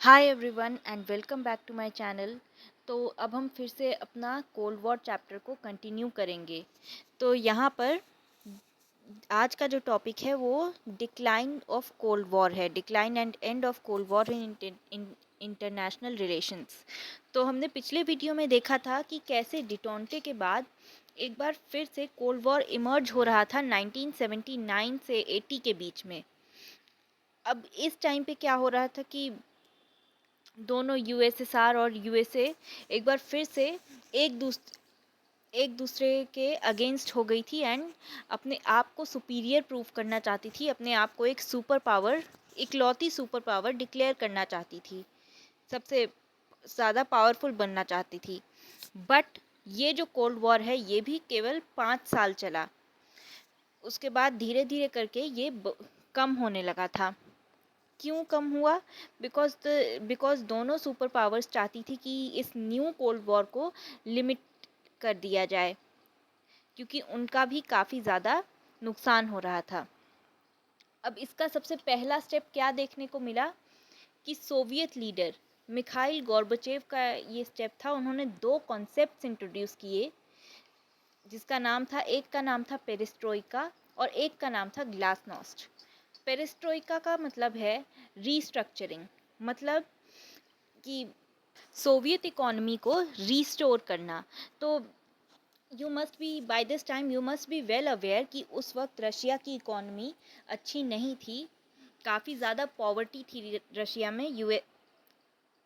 Hi everyone and welcome back to my channel. तो अब हम फिर से अपना कोल्ड वॉर चैप्टर को कंटिन्यू करेंगे। तो यहाँ पर आज का जो टॉपिक है वो डिक्लाइन ऑफ कोल्ड वॉर है, decline and end of cold war in international relations. तो हमने पिछले वीडियो में देखा था कि कैसे डिटोंटे के बाद एक बार फिर से कोल्ड वॉर इमर्ज हो रहा था 1979 से 80 के बीच में। अब इस टाइम पे क्या हो रहा था कि दोनों यूएसएसआर और यूएसए एक बार फिर से एक दूसरे के अगेंस्ट हो गई थी एंड अपने आप को सुपीरियर प्रूव करना चाहती थी, अपने आप को एक सुपर पावर, इकलौती सुपर पावर डिक्लेयर करना चाहती थी, सबसे ज़्यादा पावरफुल बनना चाहती थी। बट ये जो कोल्ड वॉर है ये भी केवल 5 साल चला। उसके बाद धीरे धीरे करके ये कम होने लगा था। क्यों कम हुआ? बिकॉज दोनों सुपर पावर्स चाहती थी कि इस न्यू कोल्ड वॉर को लिमिट कर दिया जाए, क्योंकि उनका भी काफ़ी ज़्यादा नुकसान हो रहा था। अब इसका सबसे पहला स्टेप क्या देखने को मिला कि सोवियत लीडर मिखाइल गोर्बाचेव का ये स्टेप था। उन्होंने दो कॉन्सेप्ट्स इंट्रोड्यूस किए, जिसका नाम था, एक का नाम था पेरिस्ट्रोइका और एक का नाम था ग्लासनोस्ट। पेरिस्ट्रोइका का मतलब है रीस्ट्रक्चरिंग, मतलब कि सोवियत इकोनॉमी को रीस्टोर करना। तो by this time you must be well aware कि उस वक्त रशिया की इकोनॉमी अच्छी नहीं थी, काफ़ी ज़्यादा पॉवर्टी थी रशिया में,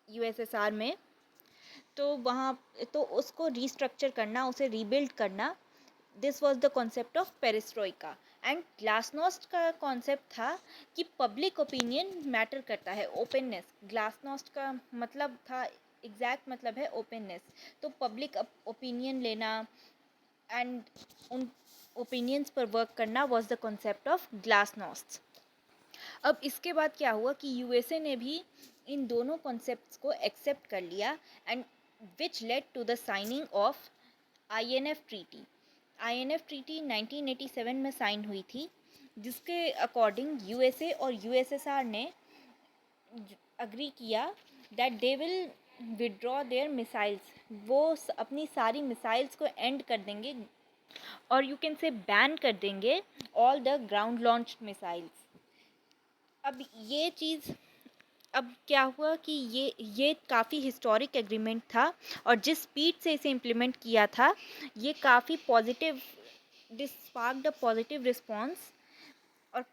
यूएसएसआर में। तो वहाँ तो उसको रीस्ट्रक्चर करना, उसे रीबिल्ड करना, this was the concept of पेरिस्ट्रोइका। And glasnost का कॉन्सेप्ट था कि पब्लिक ओपिनियन मैटर करता है, ओपननेस। ग्लासनोस्ट का मतलब था, एग्जैक्ट मतलब है ओपननेस। तो पब्लिक ओपिनियन लेना एंड उन ओपिनियंस पर वर्क करना was the concept of glasnost. अब इसके बाद क्या हुआ कि यूएसए ने भी इन दोनों कॉन्सेप्ट्स को एक्सेप्ट कर लिया and which led to the signing of INF treaty. INF treaty 1987 में साइन हुई थी, जिसके अकॉर्डिंग यूएसए और यूएसएसआर ने अग्री किया that they will withdraw their missiles. वो अपनी सारी मिसाइल्स को एंड कर देंगे और यू कैन से बैन कर देंगे all the ground launched missiles. अब ये चीज़, अब क्या हुआ कि ये काफ़ी हिस्टोरिक एग्रीमेंट था और जिस स्पीड से इसे इम्प्लीमेंट किया था ये काफ़ी positive, this sparked a positive response. और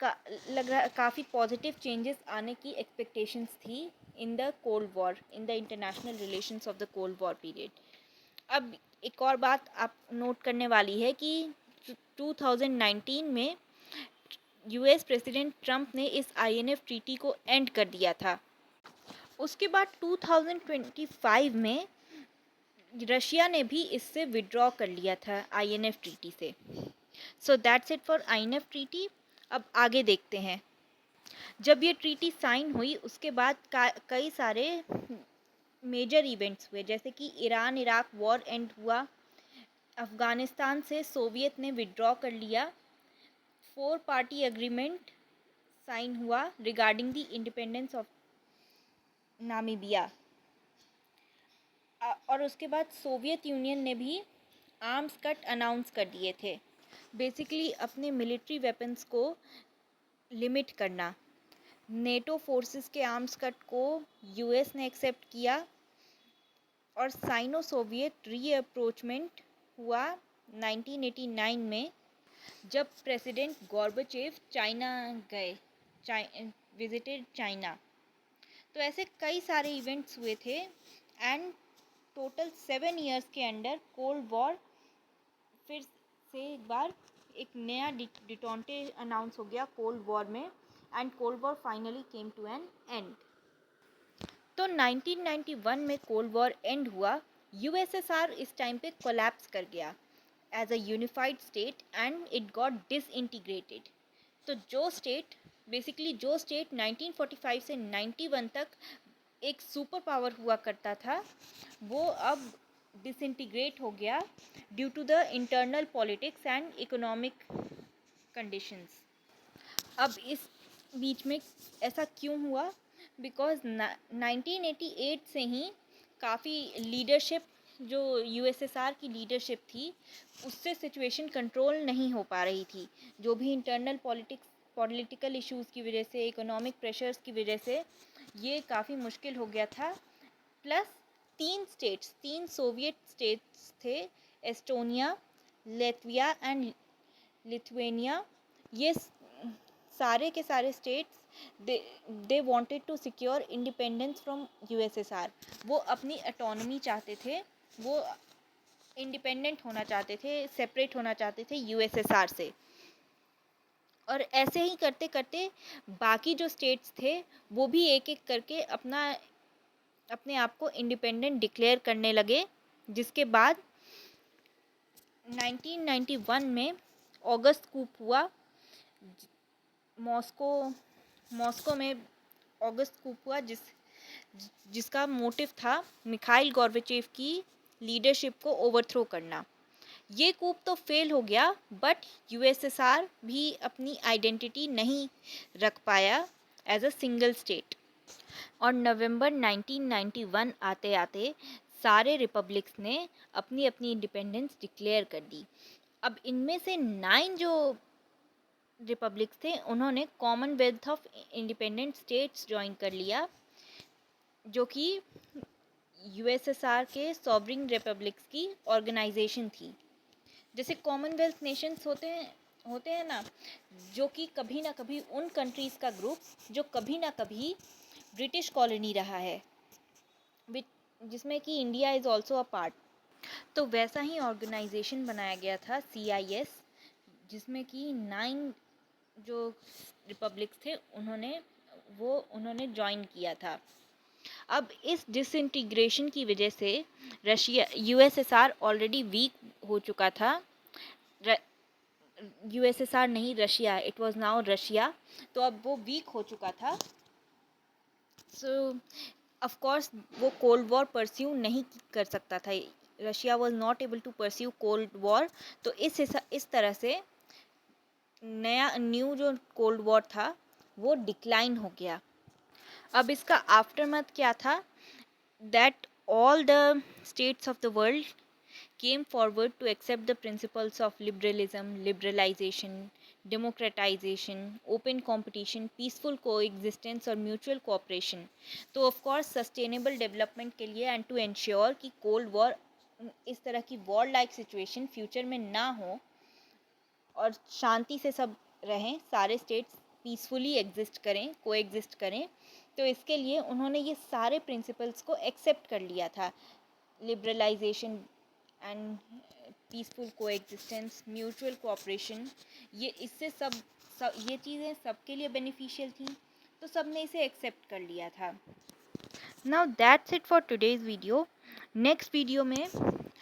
लग रहा काफ़ी पॉजिटिव चेंजेस आने की एक्सपेक्टेशंस थी in the cold war, in the international relations of the cold war period. अब एक और बात आप नोट करने वाली है कि 2019 में यूएस प्रेसिडेंट ट्रंप ने इस आईएनएफ ट्रीटी को एंड कर दिया था। उसके बाद 2025 में रशिया ने भी इससे विड्रॉ कर लिया था आईएनएफ ट्रीटी से। So that's it for INF treaty. अब आगे देखते हैं। जब ये ट्रीटी साइन हुई उसके बाद कई सारे मेजर इवेंट्स हुए, जैसे कि ईरान इराक वॉर एंड हुआ, अफ़गानिस्तान से सोवियत ने विड्रॉ कर लिया, 4 पार्टी एग्रीमेंट साइन हुआ regarding the independence of Namibia, और उसके बाद सोवियत यूनियन ने भी आर्म्स कट अनाउंस कर दिए थे, बेसिकली अपने मिलिट्री वेपन्स को लिमिट करना। नेटो फोर्सेस के आर्म्स कट को यूएस ने एक्सेप्ट किया और साइनो सोवियत रीअप्रोचमेंट हुआ 1989 में, जब प्रेसिडेंट गोर्बाचेव चाइना गए, विजिटेड चाइना। तो ऐसे कई सारे इवेंट्स हुए थे एंड टोटल 7 इयर्स के अंडर कोल्ड वॉर फिर से एक बार एक नया डिटोंटे अनाउंस हो गया कोल्ड वॉर में and cold war finally came to an end. तो 1991 में कोल्ड वॉर एंड हुआ। यूएसएसआर इस टाइम पे कोलैप्स कर गया as a unified state and it got disintegrated. तो जो स्टेट 1945 से 91 तक एक सुपर पावर हुआ करता था, वो अब डिसइंटीग्रेट हो गया due to the internal politics and economic conditions. अब इस बीच में ऐसा क्यों हुआ? बिकॉज 1988 से ही काफ़ी लीडरशिप जो यूएसएसआर की लीडरशिप थी उससे सिचुएशन कंट्रोल नहीं हो पा रही थी। जो भी इंटरनल पॉलिटिकल इश्यूज़ की वजह से, इकोनॉमिक प्रेशर्स की वजह से ये काफ़ी मुश्किल हो गया था। प्लस तीन सोवियत स्टेट्स थे, एस्टोनिया, लेत्विया एंड लिथुएनिया। ये सारे के सारे states they wanted to secure independence from USSR. वो अपनी ऑटोनॉमी चाहते थे, वो इंडिपेंडेंट होना चाहते थे, सेपरेट होना चाहते थे यूएसएसआर से। और ऐसे ही करते करते बाकी जो स्टेट्स थे वो भी एक एक करके अपने आप को इंडिपेंडेंट डिक्लेयर करने लगे। जिसके बाद 1991 में अगस्त कूप हुआ। मॉस्को में अगस्त कूप हुआ जिसका मोटिव था मिखाइल गोर्बाचेव की लीडरशिप को ओवरथ्रो करना। ये कूप तो फेल हो गया बट यूएसएसआर भी अपनी आइडेंटिटी नहीं रख पाया एज अ सिंगल स्टेट। और नवंबर 1991 आते आते सारे रिपब्लिक्स ने अपनी अपनी इंडिपेंडेंस डिक्लेयर कर दी। अब इनमें से 9 जो रिपब्लिक्स थे उन्होंने Commonwealth of independent states join कर लिया, जो कि यूएसएसआर के सॉवरिन रिपब्लिक्स की ऑर्गेनाइजेशन थी। जैसे कॉमनवेल्थ नेशंस होते हैं ना, जो कि कभी ना कभी उन कंट्रीज़ का ग्रुप जो कभी ना कभी ब्रिटिश कॉलोनी रहा है, जिसमें कि India is also a part. तो वैसा ही ऑर्गेनाइजेशन बनाया गया था CIS, जिसमें कि 9 जो रिपब्लिक्स थे उन्होंने ज्वाइन किया था। अब इस डिसइंटीग्रेशन की वजह से यूएसएसआर ऑलरेडी वीक हो चुका था। यूएसएसआर नहीं, Russia, it was now Russia. तो अब वो वीक हो चुका था। सो ऑफ कोर्स वो कोल्ड वॉर परस्यू नहीं कर सकता था। Russia was not able to pursue cold war. तो इस तरह से न्यू जो कोल्ड वॉर था वो डिक्लाइन हो गया। अब इसका आफ्टरमैथ क्या था? That all the states of the world came forward to accept the principles of liberalism, liberalization, democratization, open competition, peaceful coexistence और mutual cooperation। तो of course sustainable development के लिए and to ensure कि cold war इस तरह की war like situation future में ना हो और शांति से सब रहें, सारे स्टेट्स पीसफुली एग्जिस्ट करें, कोएग्जिस्ट करें। तो इसके लिए उन्होंने ये सारे प्रिंसिपल्स को एक्सेप्ट कर लिया था। Liberalisation and peaceful coexistence, mutual cooperation, ये इससे ये चीज़ें सबके लिए बेनिफिशियल थी, तो सब ने इसे एक्सेप्ट कर लिया था। Now that's it for today's video. Next video में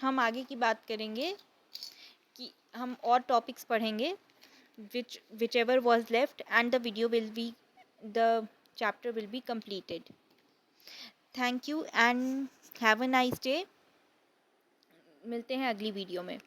हम आगे की बात करेंगे कि हम और टॉपिक्स पढ़ेंगे whichever was left, and the chapter will be completed. Thank you and have a nice day. मिलते हैं अगली वीडियो में।